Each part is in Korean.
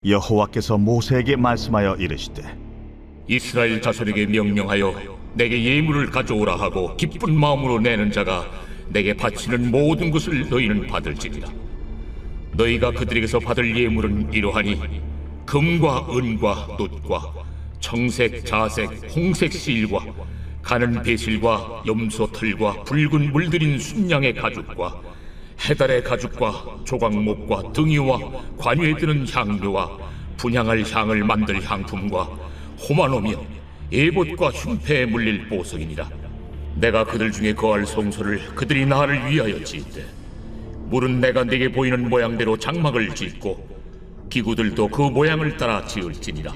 여호와께서 모세에게 말씀하여 이르시되 이스라엘 자손에게 명령하여 내게 예물을 가져오라 하고 기쁜 마음으로 내는 자가 내게 바치는 모든 것을 너희는 받을지니라. 너희가 그들에게서 받을 예물은 이러하니 금과 은과 놋과 청색, 자색, 홍색 실과 가는 배실과 염소 털과 붉은 물들인 순양의 가죽과 해달의 가죽과 조각목과 등이와 관유에 드는 향료와 분향할 향을 만들 향품과 호마노며 에봇과 흉패에 물릴 보석이니라. 내가 그들 중에 거할 성소를 그들이 나를 위하여 짓되 물은 내가 네게 보이는 모양대로 장막을 짓고 기구들도 그 모양을 따라 지을지니라.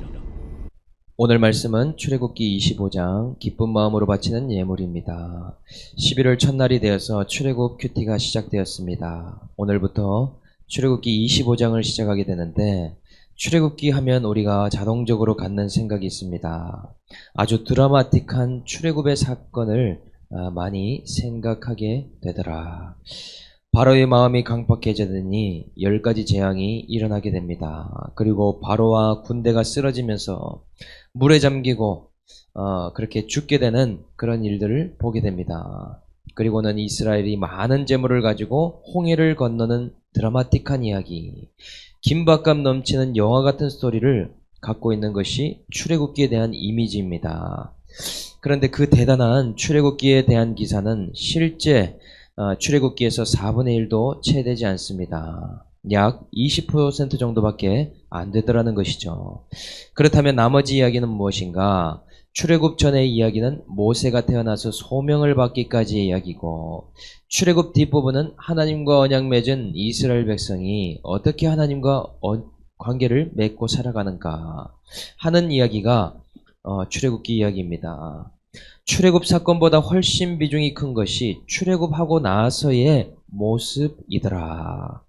오늘 말씀은 출애굽기 25장 기쁜 마음으로 바치는 예물입니다. 11월 첫날이 되어서 출애굽 큐티가 시작되었습니다. 오늘부터 출애굽기 25장을 시작하게 되는데 출애굽기 하면 우리가 자동적으로 갖는 생각이 있습니다. 아주 드라마틱한 출애굽의 사건을 많이 생각하게 되더라. 바로의 마음이 강팍해지더니 10가지 재앙이 일어나게 됩니다. 그리고 바로와 군대가 쓰러지면서 물에 잠기고 그렇게 죽게 되는 그런 일들을 보게 됩니다. 그리고는 이스라엘이 많은 재물을 가지고 홍해를 건너는 드라마틱한 이야기, 긴박감 넘치는 영화 같은 스토리를 갖고 있는 것이 출애굽기에 대한 이미지입니다. 그런데 그 대단한 출애굽기에 대한 기사는 실제 출애굽기에서 4분의 1도 채 되지 않습니다. 약 20% 정도밖에 안 되더라는 것이죠. 그렇다면 나머지 이야기는 무엇인가? 출애굽 전의 이야기는 모세가 태어나서 소명을 받기까지의 이야기고, 출애굽 뒷부분은 하나님과 언약 맺은 이스라엘 백성이 어떻게 하나님과 관계를 맺고 살아가는가 하는 이야기가 출애굽기 이야기입니다. 출애굽 사건보다 훨씬 비중이 큰 것이 출애굽하고 나서의 모습이더라.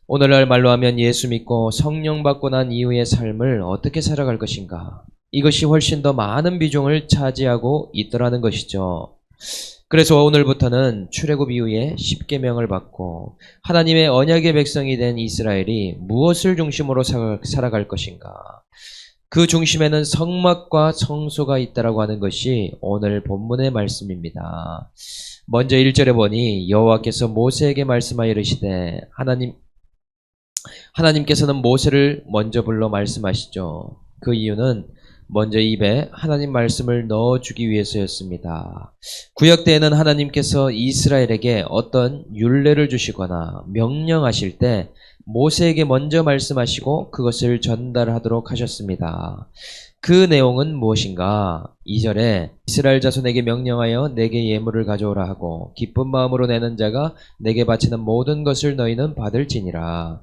오늘날 말로 하면 예수 믿고 성령 받고 난 이후의 삶을 어떻게 살아갈 것인가, 이것이 훨씬 더 많은 비중을 차지하고 있더라는 것이죠. 그래서 오늘부터는 출애굽 이후에 십계명을 받고 하나님의 언약의 백성이 된 이스라엘이 무엇을 중심으로 살아갈 것인가, 그 중심에는 성막과 성소가 있다라고 하는 것이 오늘 본문의 말씀입니다. 먼저 1절에 보니 여호와께서 모세에게 말씀하여 이르시되, 하나님께서는 모세를 먼저 불러 말씀하시죠. 그 이유는 먼저 입에 하나님 말씀을 넣어주기 위해서였습니다. 구약 때에는 하나님께서 이스라엘에게 어떤 율례를 주시거나 명령하실 때 모세에게 먼저 말씀하시고 그것을 전달하도록 하셨습니다. 그 내용은 무엇인가? 2절에 이스라엘 자손에게 명령하여 내게 예물을 가져오라 하고 기쁜 마음으로 내는 자가 내게 바치는 모든 것을 너희는 받을지니라.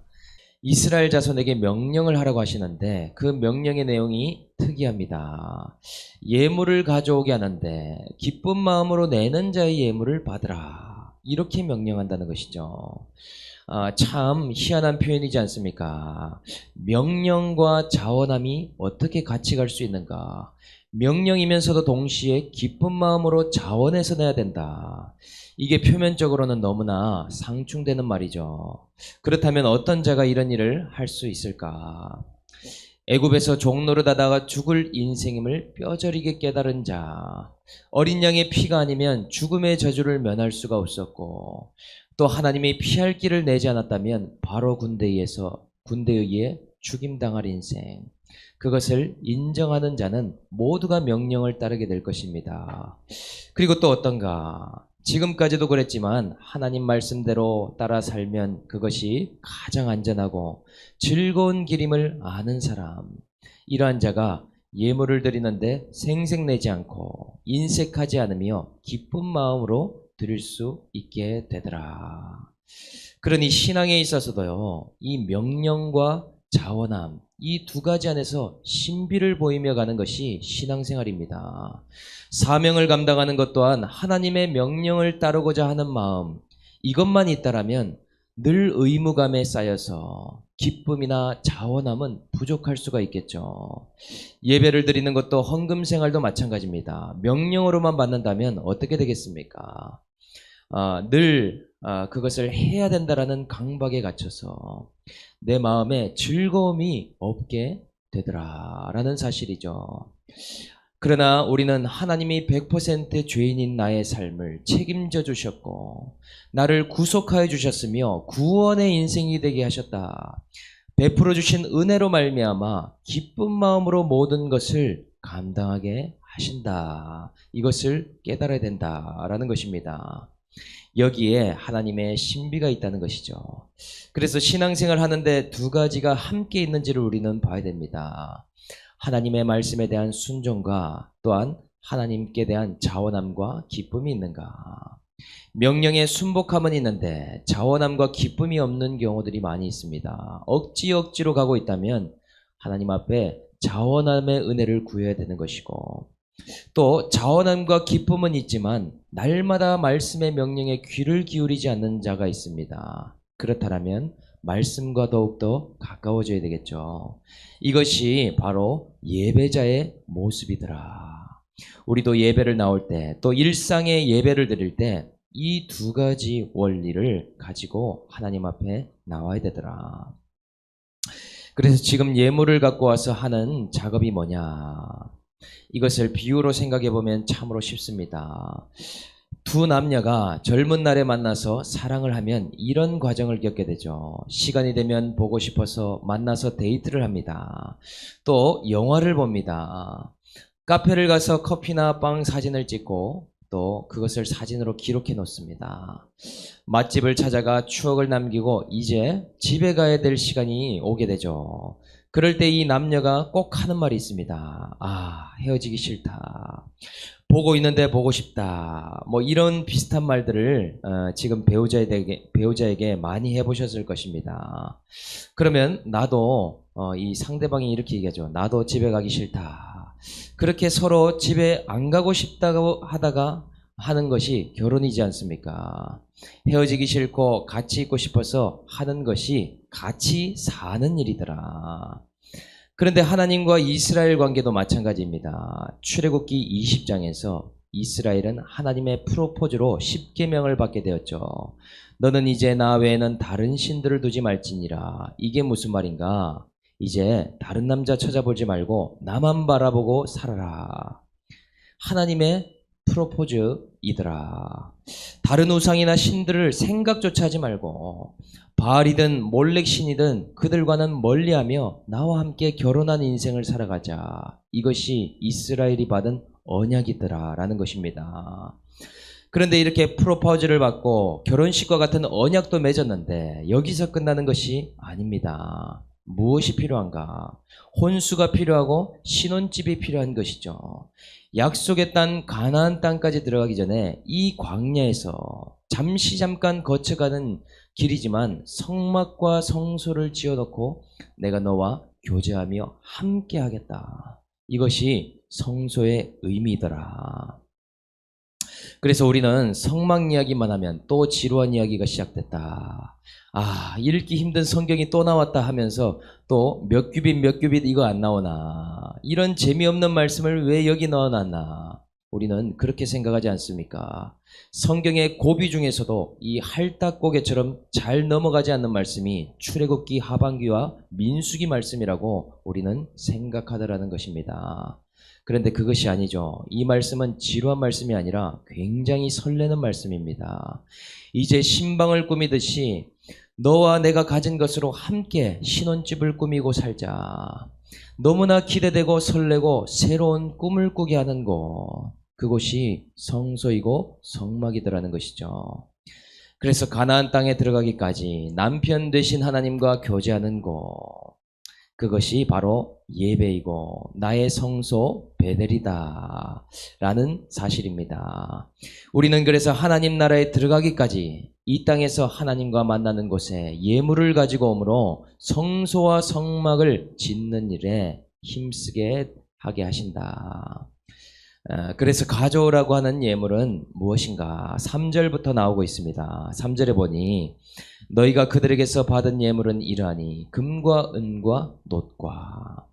이스라엘 자손에게 명령을 하라고 하시는데 그 명령의 내용이 특이합니다. 예물을 가져오게 하는데 기쁜 마음으로 내는 자의 예물을 받으라, 이렇게 명령한다는 것이죠. 참 희한한 표현이지 않습니까? 명령과 자원함이 어떻게 같이 갈 수 있는가? 명령이면서도 동시에 기쁜 마음으로 자원해서 내야 된다. 이게 표면적으로는 너무나 상충되는 말이죠. 그렇다면 어떤 자가 이런 일을 할 수 있을까? 애굽에서 종노릇하다가 죽을 인생임을 뼈저리게 깨달은 자, 어린 양의 피가 아니면 죽음의 저주를 면할 수가 없었고, 또 하나님이 피할 길을 내지 않았다면 바로 군대에 의해 죽임당할 인생, 그것을 인정하는 자는 모두가 명령을 따르게 될 것입니다. 그리고 또 어떤가? 지금까지도 그랬지만 하나님 말씀대로 따라 살면 그것이 가장 안전하고 즐거운 길임을 아는 사람, 이러한 자가 예물을 드리는데 생색내지 않고 인색하지 않으며 기쁜 마음으로 드릴 수 있게 되더라. 그러니 신앙에 있어서도요, 이 명령과 자원함, 이 두 가지 안에서 신비를 보이며 가는 것이 신앙생활입니다. 사명을 감당하는 것 또한 하나님의 명령을 따르고자 하는 마음, 이것만 있다라면 늘 의무감에 쌓여서 기쁨이나 자원함은 부족할 수가 있겠죠. 예배를 드리는 것도 헌금 생활도 마찬가지입니다. 명령으로만 받는다면 어떻게 되겠습니까? 늘 그것을 해야 된다라는 강박에 갇혀서 내 마음에 즐거움이 없게 되더라라는 사실이죠. 그러나 우리는 하나님이 100% 죄인인 나의 삶을 책임져 주셨고 나를 구속하여 주셨으며 구원의 인생이 되게 하셨다. 베풀어 주신 은혜로 말미암아 기쁜 마음으로 모든 것을 감당하게 하신다. 이것을 깨달아야 된다라는 것입니다. 여기에 하나님의 신비가 있다는 것이죠. 그래서 신앙생활 하는데 두 가지가 함께 있는지를 우리는 봐야 됩니다. 하나님의 말씀에 대한 순종과 또한 하나님께 대한 자원함과 기쁨이 있는가. 명령에 순복함은 있는데 자원함과 기쁨이 없는 경우들이 많이 있습니다. 억지로 가고 있다면 하나님 앞에 자원함의 은혜를 구해야 되는 것이고, 또 자원함과 기쁨은 있지만 날마다 말씀의 명령에 귀를 기울이지 않는 자가 있습니다. 그렇다면 말씀과 더욱더 가까워져야 되겠죠. 이것이 바로 예배자의 모습이더라. 우리도 예배를 나올 때, 또 일상의 예배를 드릴 때 이 두 가지 원리를 가지고 하나님 앞에 나와야 되더라. 그래서 지금 예물을 갖고 와서 하는 작업이 뭐냐? 이것을 비유로 생각해 보면 참으로 쉽습니다. 두 남녀가 젊은 날에 만나서 사랑을 하면 이런 과정을 겪게 되죠. 시간이 되면 보고 싶어서 만나서 데이트를 합니다. 또 영화를 봅니다. 카페를 가서 커피나 빵 사진을 찍고 또 그것을 사진으로 기록해 놓습니다. 맛집을 찾아가 추억을 남기고 이제 집에 가야 될 시간이 오게 되죠. 그럴 때 이 남녀가 꼭 하는 말이 있습니다. 헤어지기 싫다. 보고 있는데 보고 싶다. 뭐 이런 비슷한 말들을 지금 배우자에게 많이 해보셨을 것입니다. 그러면 나도 이 상대방이 이렇게 얘기하죠. 나도 집에 가기 싫다. 그렇게 서로 집에 안 가고 싶다고 하다가 하는 것이 결혼이지 않습니까? 헤어지기 싫고 같이 있고 싶어서 하는 것이 같이 사는 일이더라. 그런데 하나님과 이스라엘 관계도 마찬가지입니다. 출애굽기 20장에서 이스라엘은 하나님의 프로포즈로 10계명을 받게 되었죠. 너는 이제 나 외에는 다른 신들을 두지 말지니라. 이게 무슨 말인가? 이제 다른 남자 찾아보지 말고 나만 바라보고 살아라. 하나님의 프로포즈이더라. 다른 우상이나 신들을 생각조차 하지 말고 바알이든 몰렉신이든 그들과는 멀리하며 나와 함께 결혼한 인생을 살아가자. 이것이 이스라엘이 받은 언약이더라 라는 것입니다. 그런데 이렇게 프로포즈를 받고 결혼식과 같은 언약도 맺었는데 여기서 끝나는 것이 아닙니다. 무엇이 필요한가? 혼수가 필요하고 신혼집이 필요한 것이죠. 약속의 땅 가나안 땅까지 들어가기 전에 이 광야에서 잠깐 거쳐가는 길이지만 성막과 성소를 지어놓고 내가 너와 교제하며 함께 하겠다. 이것이 성소의 의미더라. 그래서 우리는 성막 이야기만 하면 또 지루한 이야기가 시작됐다. 읽기 힘든 성경이 또 나왔다 하면서 또 몇 규빗 이거 안 나오나. 이런 재미없는 말씀을 왜 여기 넣어놨나. 우리는 그렇게 생각하지 않습니까? 성경의 고비 중에서도 이 할딱고개처럼 잘 넘어가지 않는 말씀이 출애굽기 하반기와 민수기 말씀이라고 우리는 생각하더라는 것입니다. 그런데 그것이 아니죠. 이 말씀은 지루한 말씀이 아니라 굉장히 설레는 말씀입니다. 이제 신방을 꾸미듯이 너와 내가 가진 것으로 함께 신혼집을 꾸미고 살자. 너무나 기대되고 설레고 새로운 꿈을 꾸게 하는 곳. 그곳이 성소이고 성막이더라는 것이죠. 그래서 가나안 땅에 들어가기까지 남편 되신 하나님과 교제하는 곳. 그것이 바로 예배이고 나의 성소 베델이다 라는 사실입니다. 우리는 그래서 하나님 나라에 들어가기까지 이 땅에서 하나님과 만나는 곳에 예물을 가지고 오므로 성소와 성막을 짓는 일에 힘쓰게 하게 하신다. 그래서 가져오라고 하는 예물은 무엇인가? 3절부터 나오고 있습니다. 3절에 보니 너희가 그들에게서 받은 예물은 이러하니 금과 은과 놋과.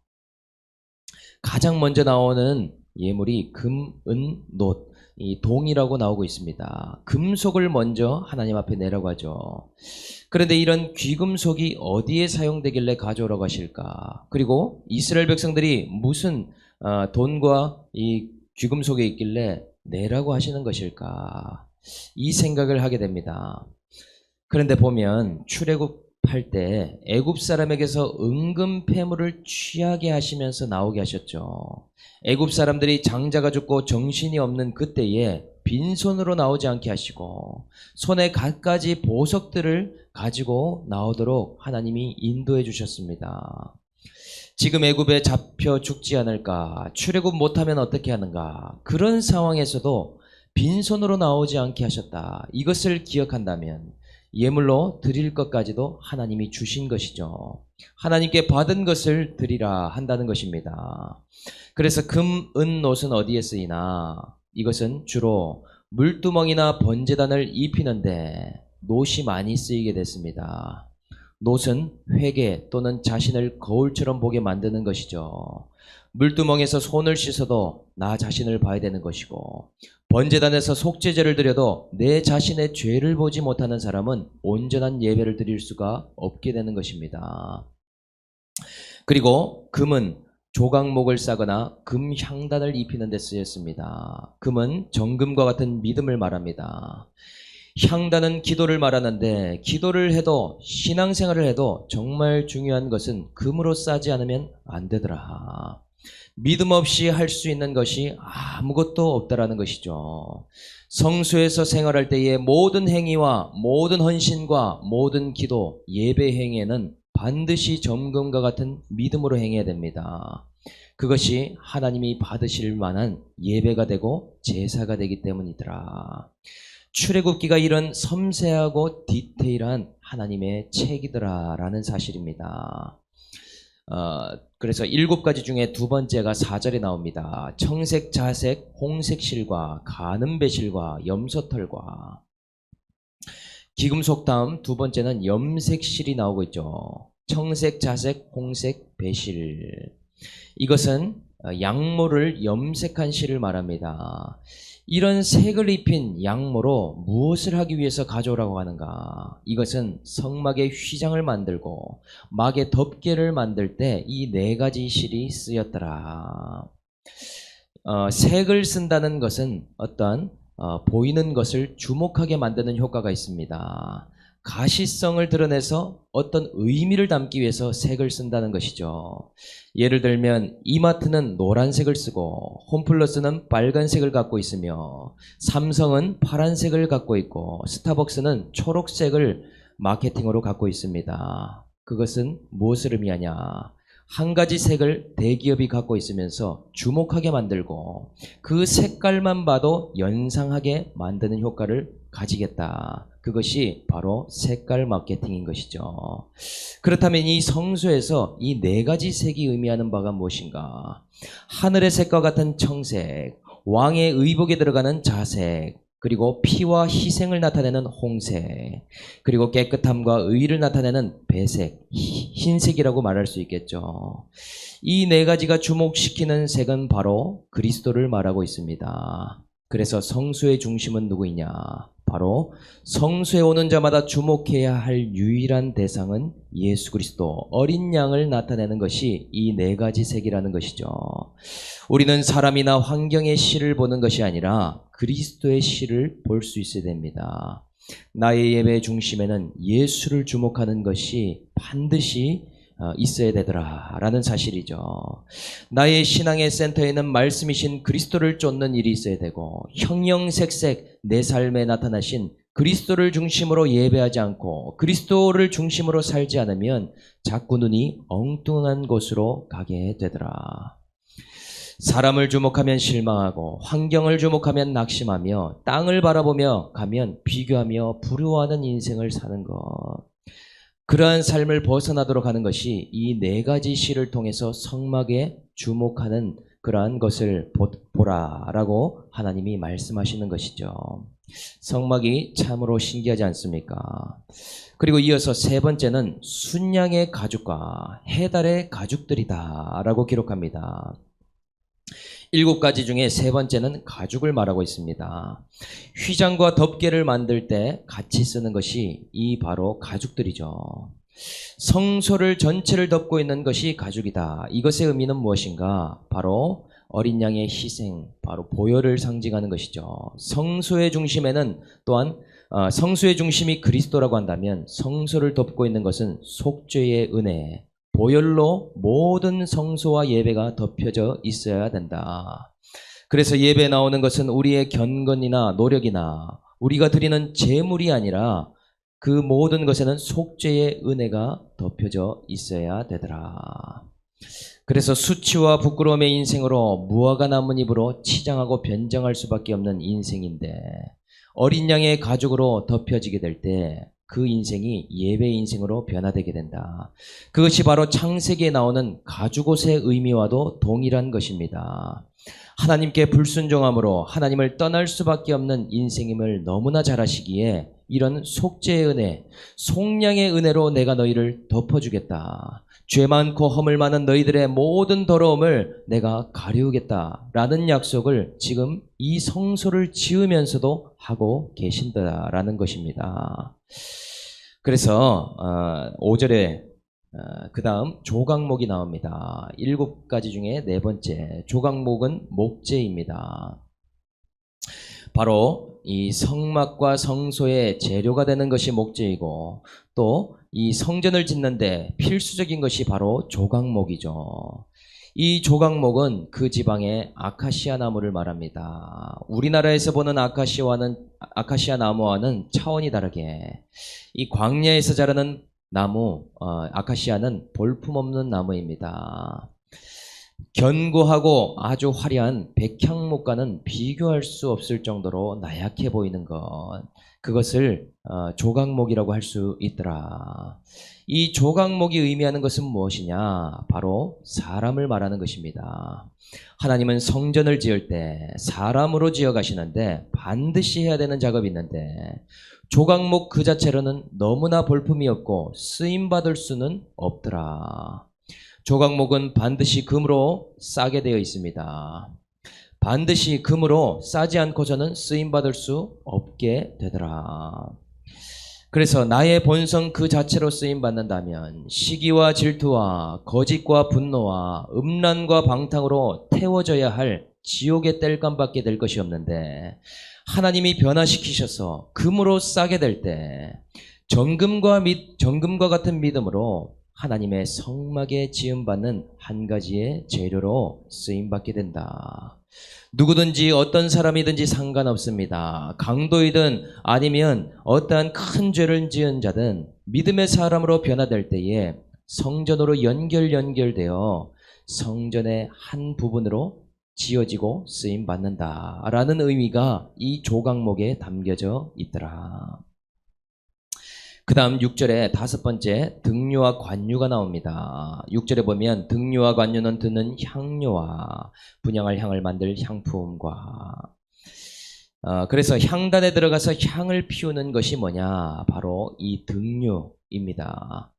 가장 먼저 나오는 예물이 금, 은, 놋, 이 동이라고 나오고 있습니다. 금속을 먼저 하나님 앞에 내라고 하죠. 그런데 이런 귀금속이 어디에 사용되길래 가져오라고 하실까? 그리고 이스라엘 백성들이 무슨 돈과 이 귀금속에 있길래 내라고 하시는 것일까? 이 생각을 하게 됩니다. 그런데 보면 출애굽할 때 애굽 사람에게서 은금 패물을 취하게 하시면서 나오게 하셨죠. 애굽 사람들이 장자가 죽고 정신이 없는 그때에 빈손으로 나오지 않게 하시고 손에 갖가지 보석들을 가지고 나오도록 하나님이 인도해 주셨습니다. 지금 애굽에 잡혀 죽지 않을까, 출애굽 못하면 어떻게 하는가, 그런 상황에서도 빈손으로 나오지 않게 하셨다. 이것을 기억한다면 예물로 드릴 것까지도 하나님이 주신 것이죠. 하나님께 받은 것을 드리라 한다는 것입니다. 그래서 금, 은, 놋은 어디에 쓰이나? 이것은 주로 물두멍이나 번제단을 입히는데 놋이 많이 쓰이게 됐습니다. 놋은 회개 또는 자신을 거울처럼 보게 만드는 것이죠. 물두멍에서 손을 씻어도 나 자신을 봐야 되는 것이고, 번제단에서 속죄제를 드려도 내 자신의 죄를 보지 못하는 사람은 온전한 예배를 드릴 수가 없게 되는 것입니다. 그리고 금은 조각목을 싸거나 금 향단을 입히는 데 쓰였습니다. 금은 정금과 같은 믿음을 말합니다. 향단은 기도를 말하는데, 기도를 해도 신앙생활을 해도 정말 중요한 것은 금으로 싸지 않으면 안 되더라. 믿음 없이 할 수 있는 것이 아무것도 없다라는 것이죠. 성수에서 생활할 때의 모든 행위와 모든 헌신과 모든 기도, 예배 행위에는 반드시 정금과 같은 믿음으로 행해야 됩니다. 그것이 하나님이 받으실 만한 예배가 되고 제사가 되기 때문이더라. 출애굽기가 이런 섬세하고 디테일한 하나님의 책이더라라는 사실입니다. 그래서 7가지 중에 두 번째가 4절에 나옵니다. 청색, 자색, 홍색 실과 가는 배실과 염소털과. 기금속 다음 두 번째는 염색 실이 나오고 있죠. 청색, 자색, 홍색, 배실. 이것은 양모를 염색한 실을 말합니다. 이런 색을 입힌 양모로 무엇을 하기 위해서 가져오라고 하는가? 이것은 성막의 휘장을 만들고 막의 덮개를 만들 때 이 4가지 실이 쓰였더라. 색을 쓴다는 것은 어떤 보이는 것을 주목하게 만드는 효과가 있습니다. 가시성을 드러내서 어떤 의미를 담기 위해서 색을 쓴다는 것이죠. 예를 들면 이마트는 노란색을 쓰고 홈플러스는 빨간색을 갖고 있으며 삼성은 파란색을 갖고 있고 스타벅스는 초록색을 마케팅으로 갖고 있습니다. 그것은 무엇을 의미하냐? 한 가지 색을 대기업이 갖고 있으면서 주목하게 만들고 그 색깔만 봐도 연상하게 만드는 효과를 가지겠다. 그것이 바로 색깔 마케팅인 것이죠. 그렇다면 이 성소에서 이 4가지 색이 의미하는 바가 무엇인가? 하늘의 색과 같은 청색, 왕의 의복에 들어가는 자색, 그리고 피와 희생을 나타내는 홍색, 그리고 깨끗함과 의를 나타내는 배색, 흰색이라고 말할 수 있겠죠. 이 4가지가 주목시키는 색은 바로 그리스도를 말하고 있습니다. 그래서 성소의 중심은 누구이냐? 바로 성소에 오는 자마다 주목해야 할 유일한 대상은 예수 그리스도, 어린 양을 나타내는 것이 이 4가지 색이라는 것이죠. 우리는 사람이나 환경의 실을 보는 것이 아니라 그리스도의 실을 볼 수 있어야 됩니다. 나의 예배의 중심에는 예수를 주목하는 것이 반드시 있어야 되더라 라는 사실이죠. 나의 신앙의 센터에는 말씀이신 그리스도를 쫓는 일이 있어야 되고, 형형색색 내 삶에 나타나신 그리스도를 중심으로 예배하지 않고 그리스도를 중심으로 살지 않으면 자꾸 눈이 엉뚱한 곳으로 가게 되더라. 사람을 주목하면 실망하고 환경을 주목하면 낙심하며 땅을 바라보며 가면 비교하며 부러워하는 인생을 사는 것, 그러한 삶을 벗어나도록 하는 것이 이 4가지 실을 통해서 성막에 주목하는 그러한 것을 보라라고 하나님이 말씀하시는 것이죠. 성막이 참으로 신기하지 않습니까? 그리고 이어서 3번째는 순양의 가죽과 해달의 가죽들이다 라고 기록합니다. 7가지 중에 세 번째는 가죽을 말하고 있습니다. 휘장과 덮개를 만들 때 같이 쓰는 것이 이 바로 가죽들이죠. 성소를 전체를 덮고 있는 것이 가죽이다. 이것의 의미는 무엇인가? 바로 어린 양의 희생, 바로 보혈을 상징하는 것이죠. 성소의 중심에는 또한 성소의 중심이 그리스도라고 한다면 성소를 덮고 있는 것은 속죄의 은혜, 보혈로 모든 성소와 예배가 덮여져 있어야 된다. 그래서 예배에 나오는 것은 우리의 견건이나 노력이나 우리가 드리는 제물이 아니라 그 모든 것에는 속죄의 은혜가 덮여져 있어야 되더라. 그래서 수치와 부끄러움의 인생으로 무화과 나뭇 잎으로 치장하고 변장할 수밖에 없는 인생인데 어린 양의 가죽으로 덮여지게 될 때 그 인생이 예배 인생으로 변화되게 된다. 그것이 바로 창세기에 나오는 가죽옷의 의미와도 동일한 것입니다. 하나님께 불순종함으로 하나님을 떠날 수밖에 없는 인생임을 너무나 잘 아시기에 이런 속죄의 은혜, 속량의 은혜로 내가 너희를 덮어주겠다. 죄 많고 허물 많은 너희들의 모든 더러움을 내가 가리우겠다라는 약속을 지금 이 성소를 지으면서도 하고 계신다라는 것입니다. 그래서 5절에 그 다음 조각목이 나옵니다. 7가지 중에 네 번째 조각목은 목재입니다. 바로 이 성막과 성소의 재료가 되는 것이 목재이고 또 이 성전을 짓는데 필수적인 것이 바로 조각목이죠. 이 조각목은 그 지방의 아카시아 나무를 말합니다. 우리나라에서 보는 아카시아 나무와는 차원이 다르게 이 광야에서 자라는 나무, 아카시아는 볼품없는 나무입니다. 견고하고 아주 화려한 백향목과는 비교할 수 없을 정도로 나약해 보이는 것, 그것을 조각목이라고 할 수 있더라. 이 조각목이 의미하는 것은 무엇이냐? 바로 사람을 말하는 것입니다. 하나님은 성전을 지을 때 사람으로 지어 가시는데 반드시 해야 되는 작업이 있는데 조각목 그 자체로는 너무나 볼품이 없고 쓰임받을 수는 없더라. 조각목은 반드시 금으로 싸게 되어 있습니다. 반드시 금으로 싸지 않고서는 쓰임받을 수 없게 되더라. 그래서 나의 본성 그 자체로 쓰임받는다면 시기와 질투와 거짓과 분노와 음란과 방탕으로 태워져야 할 지옥의 땔감밖에 될 것이 없는데 하나님이 변화시키셔서 금으로 싸게 될 때 정금과 같은 믿음으로 하나님의 성막에 지음받는 한 가지의 재료로 쓰임받게 된다. 누구든지 어떤 사람이든지 상관없습니다. 강도이든 아니면 어떠한 큰 죄를 지은 자든 믿음의 사람으로 변화될 때에 성전으로 연결되어 성전의 한 부분으로 지어지고 쓰임받는다라는 의미가 이 조각목에 담겨져 있더라. 그 다음 6절에 5번째 등류와 관유가 나옵니다. 6절에 보면 등류와 관유는 드는 향료와 분향할 향을 만들 향품과 그래서 향단에 들어가서 향을 피우는 것이 뭐냐? 바로 이 등류입니다.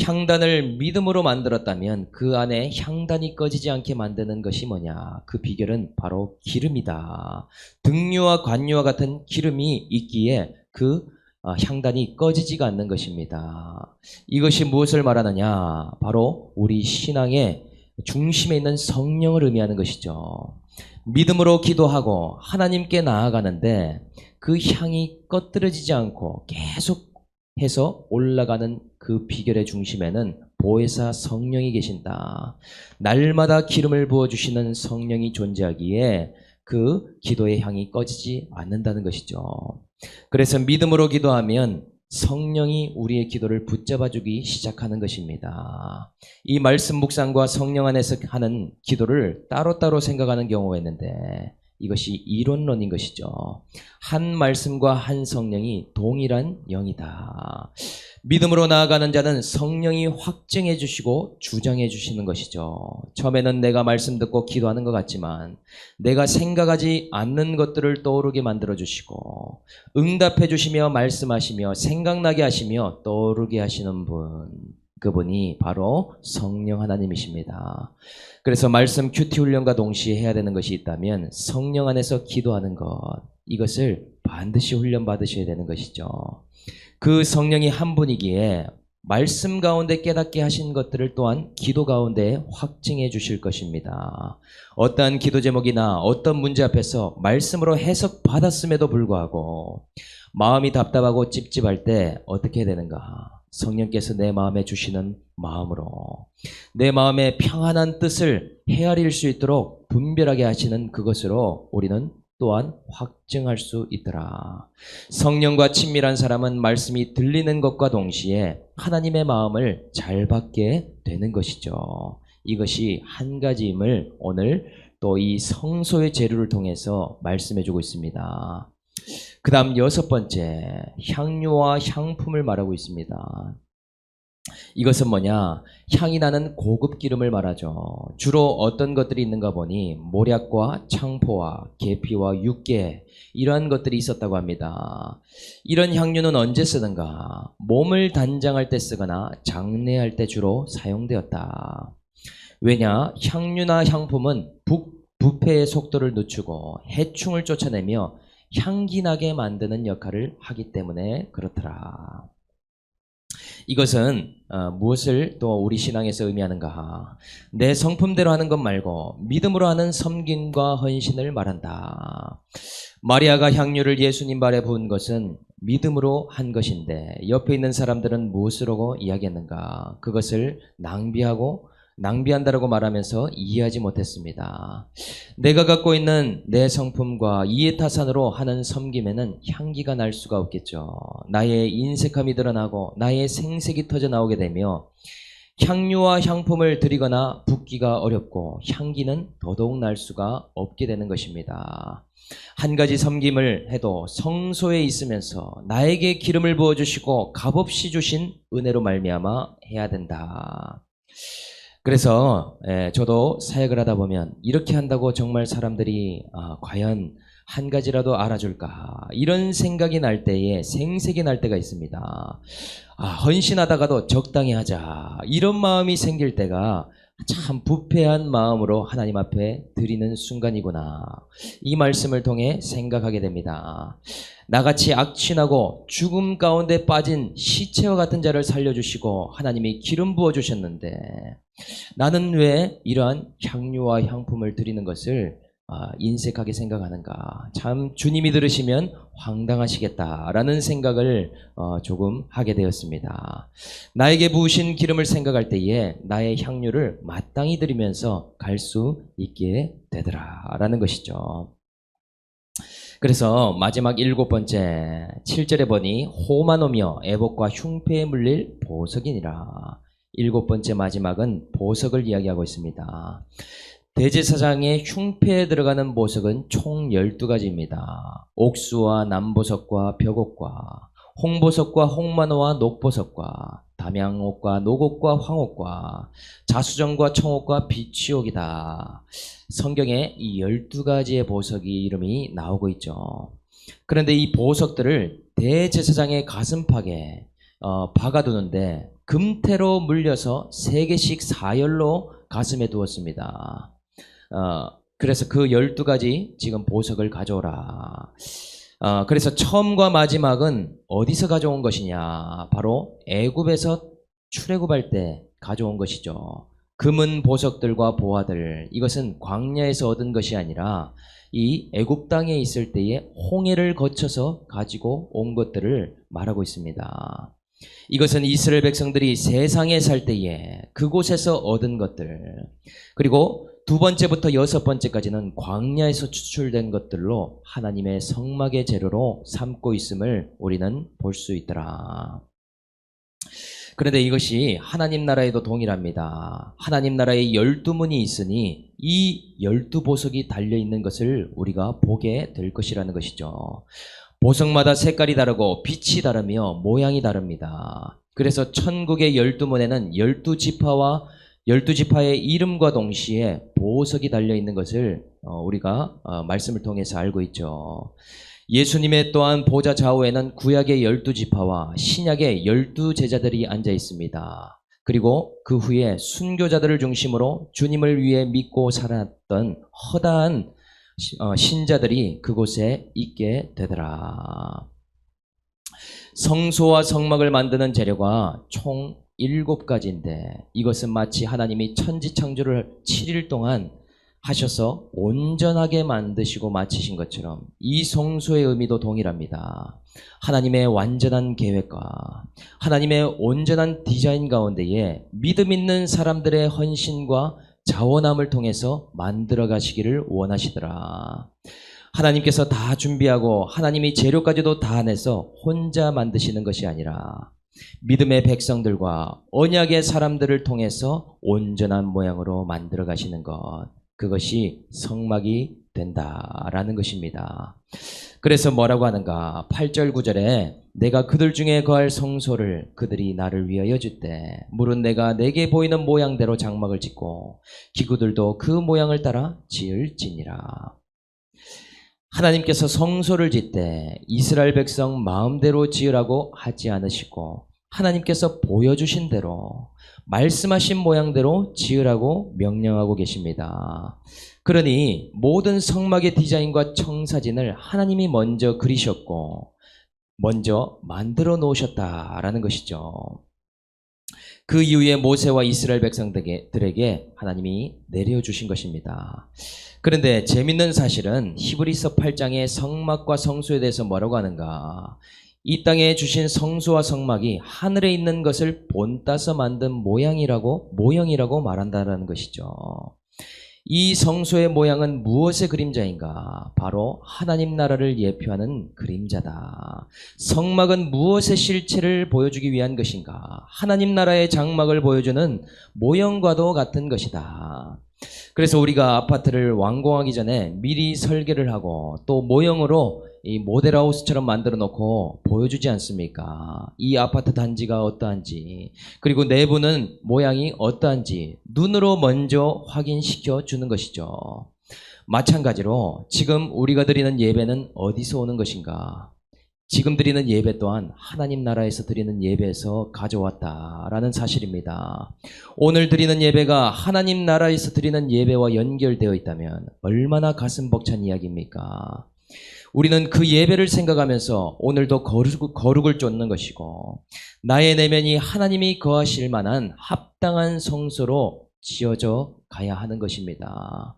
향단을 믿음으로 만들었다면 그 안에 향단이 꺼지지 않게 만드는 것이 뭐냐? 그 비결은 바로 기름이다. 등류와 관유와 같은 기름이 있기에 그 향단이 꺼지지가 않는 것입니다. 이것이 무엇을 말하느냐? 바로 우리 신앙의 중심에 있는 성령을 의미하는 것이죠. 믿음으로 기도하고 하나님께 나아가는데 그 향이 꺼뜨려지지 않고 계속해서 올라가는 그 비결의 중심에는 보혜사 성령이 계신다. 날마다 기름을 부어주시는 성령이 존재하기에 그 기도의 향이 꺼지지 않는다는 것이죠. 그래서 믿음으로 기도하면 성령이 우리의 기도를 붙잡아주기 시작하는 것입니다. 이 말씀 묵상과 성령 안에서 하는 기도를 따로따로 생각하는 경우가 있는데 이것이 이론론인 것이죠. 한 말씀과 한 성령이 동일한 영이다. 믿음으로 나아가는 자는 성령이 확증해 주시고 주장해 주시는 것이죠. 처음에는 내가 말씀 듣고 기도하는 것 같지만 내가 생각하지 않는 것들을 떠오르게 만들어 주시고 응답해 주시며 말씀하시며 생각나게 하시며 떠오르게 하시는 분, 그분이 바로 성령 하나님이십니다. 그래서 말씀 큐티 훈련과 동시에 해야 되는 것이 있다면 성령 안에서 기도하는 것, 이것을 반드시 훈련 받으셔야 되는 것이죠. 그 성령이 한 분이기에 말씀 가운데 깨닫게 하신 것들을 또한 기도 가운데 확증해 주실 것입니다. 어떠한 기도 제목이나 어떤 문제 앞에서 말씀으로 해석 받았음에도 불구하고 마음이 답답하고 찝찝할 때 어떻게 해야 되는가? 성령께서 내 마음에 주시는 마음으로 내 마음의 평안한 뜻을 헤아릴 수 있도록 분별하게 하시는 그것으로 우리는 또한 확증할 수 있더라. 성령과 친밀한 사람은 말씀이 들리는 것과 동시에 하나님의 마음을 잘 받게 되는 것이죠. 이것이 한 가지임을 오늘 또 이 성소의 재료를 통해서 말씀해주고 있습니다. 그 다음 6번째, 향료와 향품을 말하고 있습니다. 이것은 뭐냐? 향이 나는 고급 기름을 말하죠. 주로 어떤 것들이 있는가 보니 모략과 창포와 계피와 육계, 이러한 것들이 있었다고 합니다. 이런 향료는 언제 쓰는가? 몸을 단장할 때 쓰거나 장례할 때 주로 사용되었다. 왜냐? 향료나 향품은 부패의 속도를 늦추고 해충을 쫓아내며 향기 나게 만드는 역할을 하기 때문에 그렇더라. 이것은 무엇을 또 우리 신앙에서 의미하는가? 내 성품대로 하는 것 말고 믿음으로 하는 섬김과 헌신을 말한다. 마리아가 향유를 예수님 발에 부은 것은 믿음으로 한 것인데 옆에 있는 사람들은 무엇으로 이야기했는가? 그것을 낭비한다라고 말하면서 이해하지 못했습니다. 내가 갖고 있는 내 성품과 이해타산으로 하는 섬김에는 향기가 날 수가 없겠죠. 나의 인색함이 드러나고 나의 생색이 터져 나오게 되며 향료와 향품을 드리거나 붓기가 어렵고 향기는 더더욱 날 수가 없게 되는 것입니다. 한 가지 섬김을 해도 성소에 있으면서 나에게 기름을 부어주시고 값없이 주신 은혜로 말미암아 해야 된다. 그래서 저도 사역을 하다 보면 이렇게 한다고 정말 사람들이 과연 한 가지라도 알아줄까, 이런 생각이 날 때에 생색이 날 때가 있습니다. 헌신하다가도 적당히 하자, 이런 마음이 생길 때가 참 부패한 마음으로 하나님 앞에 드리는 순간이구나, 이 말씀을 통해 생각하게 됩니다. 나같이 악취나고 죽음 가운데 빠진 시체와 같은 자를 살려주시고 하나님이 기름 부어주셨는데 나는 왜 이러한 향료와 향품을 드리는 것을 인색하게 생각하는가? 참 주님이 들으시면 황당하시겠다라는 생각을 조금 하게 되었습니다. 나에게 부으신 기름을 생각할 때에 나의 향료를 마땅히 드리면서 갈 수 있게 되더라라는 것이죠. 그래서 마지막 7번째 7절에 보니 호마노며 애복과 흉패에 물릴 보석이니라. 7번째 마지막은 보석을 이야기하고 있습니다. 대제사장의 흉패에 들어가는 보석은 총 12가지입니다. 옥수와 남보석과 벽옥과 홍보석과 홍만호와 녹보석과 담양옥과 녹옥과 황옥과 자수정과 청옥과 비취옥이다. 성경에 이 12가지의 보석이 이름이 나오고 있죠. 그런데 이 보석들을 대제사장의 가슴팍에 박아두는데 금태로 물려서 3개씩 사열로 가슴에 두었습니다. 그래서 그 12가지 지금 보석을 가져오라. 그래서 처음과 마지막은 어디서 가져온 것이냐? 바로 애굽에서 출애굽할 때 가져온 것이죠. 금은 보석들과 보화들, 이것은 광야에서 얻은 것이 아니라 이 애굽 땅에 있을 때에 홍해를 거쳐서 가지고 온 것들을 말하고 있습니다. 이것은 이스라엘 백성들이 세상에 살 때에 그곳에서 얻은 것들, 그리고 2번째부터 6번째까지는 광야에서 추출된 것들로 하나님의 성막의 재료로 삼고 있음을 우리는 볼 수 있더라. 그런데 이것이 하나님 나라에도 동일합니다. 하나님 나라에 12문이 있으니 이 12보석이 달려있는 것을 우리가 보게 될 것이라는 것이죠. 보석마다 색깔이 다르고 빛이 다르며 모양이 다릅니다. 그래서 천국의 12문에는 12지파의 이름과 동시에 보석이 달려있는 것을 우리가 말씀을 통해서 알고 있죠. 예수님의 또한 보좌 좌우에는 구약의 12지파와 신약의 12제자들이 앉아 있습니다. 그리고 그 후에 순교자들을 중심으로 주님을 위해 믿고 살았던 허다한 신자들이 그곳에 있게 되더라. 성소와 성막을 만드는 재료가 총 7가지인데 이것은 마치 하나님이 천지창조를 7일 동안 하셔서 온전하게 만드시고 마치신 것처럼 이 성소의 의미도 동일합니다. 하나님의 완전한 계획과 하나님의 온전한 디자인 가운데에 믿음 있는 사람들의 헌신과 자원함을 통해서 만들어 가시기를 원하시더라. 하나님께서 다 준비하고 하나님이 재료까지도 다 내서 혼자 만드시는 것이 아니라 믿음의 백성들과 언약의 사람들을 통해서 온전한 모양으로 만들어 가시는 것, 그것이 성막이 된다라는 것입니다. 그래서 뭐라고 하는가? 8절 9절에 내가 그들 중에 거할 성소를 그들이 나를 위하여 줄 때 물은 내가 내게 보이는 모양대로 장막을 짓고 기구들도 그 모양을 따라 지을지니라. 하나님께서 성소를 짓되 이스라엘 백성 마음대로 지으라고 하지 않으시고 하나님께서 보여주신 대로 말씀하신 모양대로 지으라고 명령하고 계십니다. 그러니 모든 성막의 디자인과 청사진을 하나님이 먼저 그리셨고 먼저 만들어 놓으셨다라는 것이죠. 그 이후에 모세와 이스라엘 백성들에게 하나님이 내려주신 것입니다. 그런데 재밌는 사실은 히브리서 8장의 성막과 성소에 대해서 뭐라고 하는가? 이 땅에 주신 성소와 성막이 하늘에 있는 것을 본따서 만든 모형이라고 말한다는 것이죠. 이 성소의 모양은 무엇의 그림자인가? 바로 하나님 나라를 예표하는 그림자다. 성막은 무엇의 실체를 보여주기 위한 것인가? 하나님 나라의 장막을 보여주는 모형과도 같은 것이다. 그래서 우리가 아파트를 완공하기 전에 미리 설계를 하고 또 모형으로 이 모델하우스처럼 만들어 놓고 보여주지 않습니까? 이 아파트 단지가 어떠한지, 그리고 내부는 모양이 어떠한지 눈으로 먼저 확인시켜 주는 것이죠. 마찬가지로 지금 우리가 드리는 예배는 어디서 오는 것인가? 지금 드리는 예배 또한 하나님 나라에서 드리는 예배에서 가져왔다라는 사실입니다. 오늘 드리는 예배가 하나님 나라에서 드리는 예배와 연결되어 있다면 얼마나 가슴 벅찬 이야기입니까? 우리는 그 예배를 생각하면서 오늘도 거룩을 쫓는 것이고 나의 내면이 하나님이 거하실 만한 합당한 성소로 지어져 가야 하는 것입니다.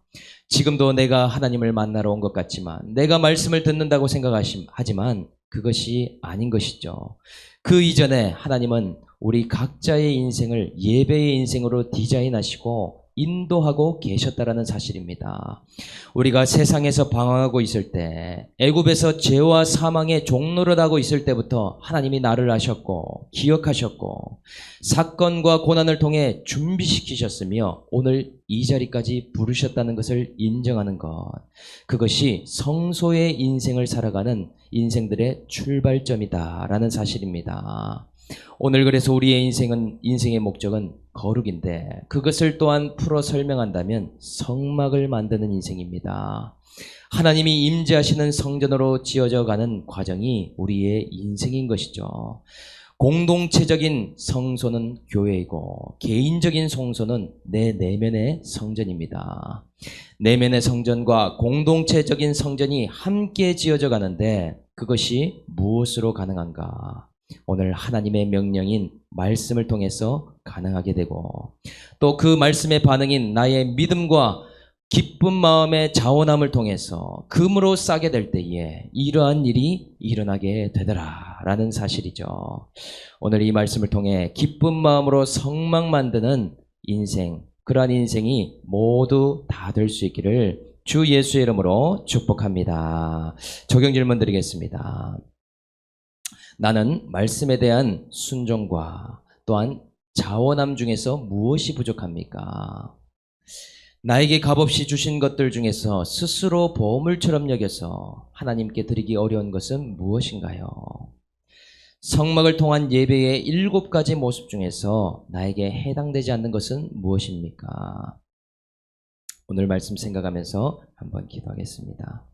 지금도 내가 하나님을 만나러 온 것 같지만 내가 말씀을 듣는다고 생각하지만 그것이 아닌 것이죠. 그 이전에 하나님은 우리 각자의 인생을 예배의 인생으로 디자인하시고 인도하고 계셨다라는 사실입니다. 우리가 세상에서 방황하고 있을 때, 애굽에서 죄와 사망의 종노릇하고 있을 때부터 하나님이 나를 아셨고 기억하셨고 사건과 고난을 통해 준비시키셨으며 오늘 이 자리까지 부르셨다는 것을 인정하는 것, 그것이 성소의 인생을 살아가는 인생들의 출발점이다라는 사실입니다. 오늘 그래서 우리의 인생의 목적은 거룩인데 그것을 또한 풀어 설명한다면 성막을 만드는 인생입니다. 하나님이 임재하시는 성전으로 지어져 가는 과정이 우리의 인생인 것이죠. 공동체적인 성소는 교회이고 개인적인 성소는 내 내면의 성전입니다. 내면의 성전과 공동체적인 성전이 함께 지어져 가는데 그것이 무엇으로 가능한가? 오늘 하나님의 명령인 말씀을 통해서 가능하게 되고 또 그 말씀의 반응인 나의 믿음과 기쁜 마음의 자원함을 통해서 금으로 싸게 될 때에 이러한 일이 일어나게 되더라 라는 사실이죠. 오늘 이 말씀을 통해 기쁜 마음으로 성막 만드는 인생, 그러한 인생이 모두 다 될 수 있기를 주 예수의 이름으로 축복합니다. 적용 질문 드리겠습니다. 나는 말씀에 대한 순종과 또한 자원함 중에서 무엇이 부족합니까? 나에게 값없이 주신 것들 중에서 스스로 보물처럼 여겨서 하나님께 드리기 어려운 것은 무엇인가요? 성막을 통한 예배의 7가지 모습 중에서 나에게 해당되지 않는 것은 무엇입니까? 오늘 말씀 생각하면서 한번 기도하겠습니다.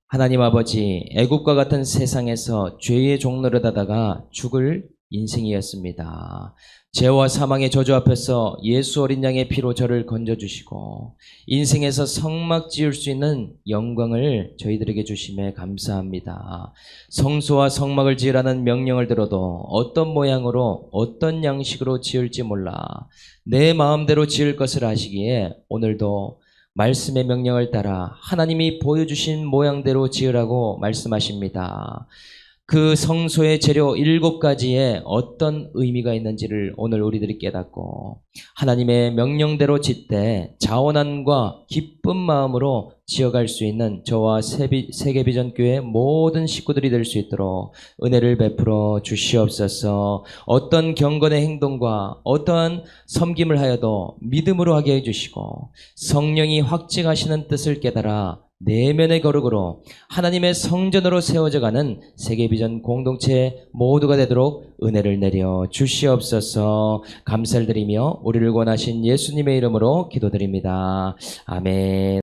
하나님 아버지, 애굽과 같은 세상에서 죄의 종노릇 하다가 죽을 인생이었습니다. 죄와 사망의 저주 앞에서 예수 어린 양의 피로 저를 건져주시고 인생에서 성막 지을 수 있는 영광을 저희들에게 주심에 감사합니다. 성소와 성막을 지으라는 명령을 들어도 어떤 모양으로 어떤 양식으로 지을지 몰라 내 마음대로 지을 것을 아시기에 오늘도 말씀의 명령을 따라 하나님이 보여주신 모양대로 지으라고 말씀하십니다. 그 성소의 재료 7가지에 어떤 의미가 있는지를 오늘 우리들이 깨닫고 하나님의 명령대로 짓되 자원함과 기쁜 마음으로 지어갈 수 있는 저와 세계비전교회 모든 식구들이 될 수 있도록 은혜를 베풀어 주시옵소서. 어떤 경건의 행동과 어떠한 섬김을 하여도 믿음으로 하게 해주시고 성령이 확증하시는 뜻을 깨달아 내면의 거룩으로 하나님의 성전으로 세워져가는 세계비전 공동체 모두가 되도록 은혜를 내려 주시옵소서. 감사를 드리며 우리를 권하신 예수님의 이름으로 기도드립니다. 아멘.